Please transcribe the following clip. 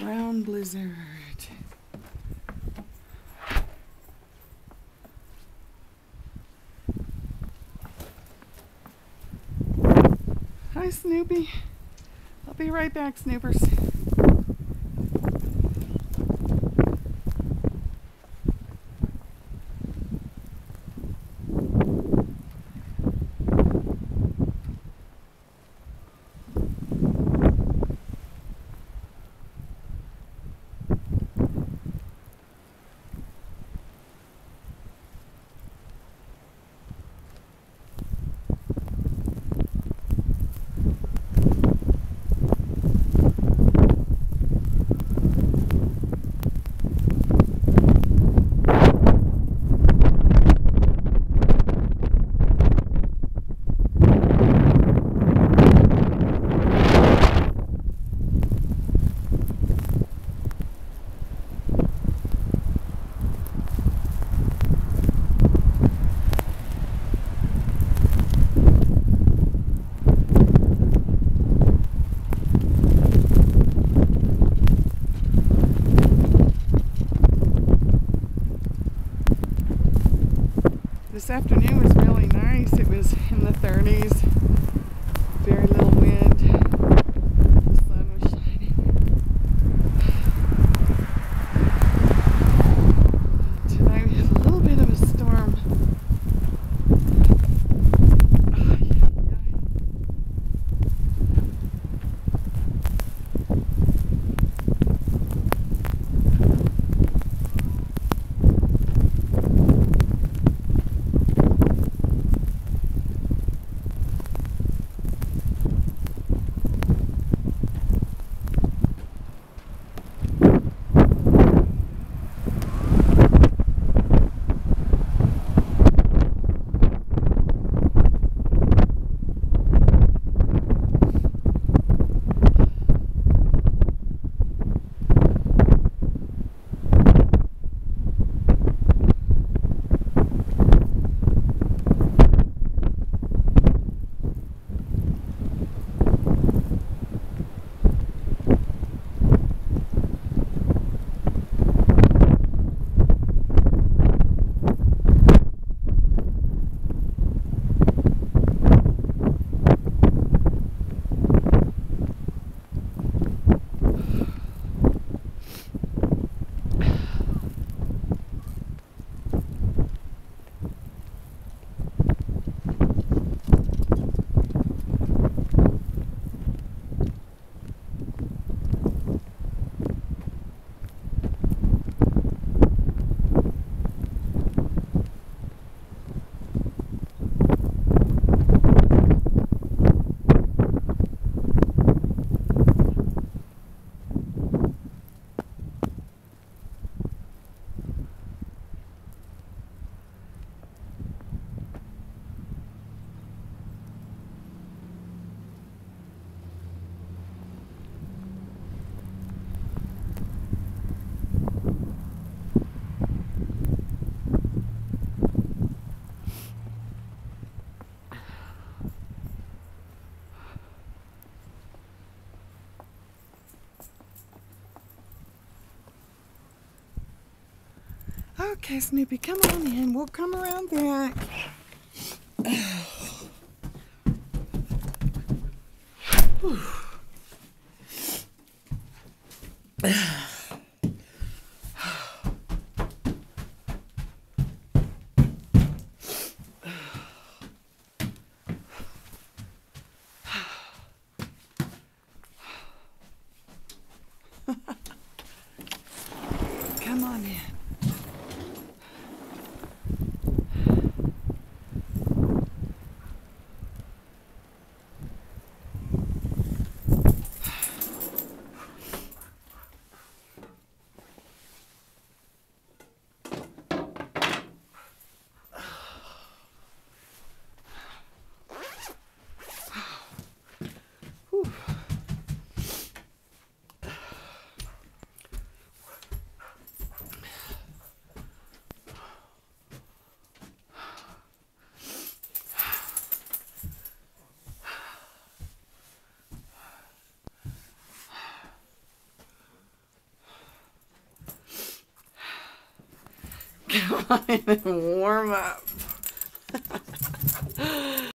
Brown blizzard. Hi, Snoopy. I'll be right back, Snoopers. This afternoon was really nice. It was in the 30s. Very little wind. The sun was shining. Tonight we have a little bit of a storm. Okay, Snoopy, come on in. We'll come around back. Come on in. Come on in and warm up.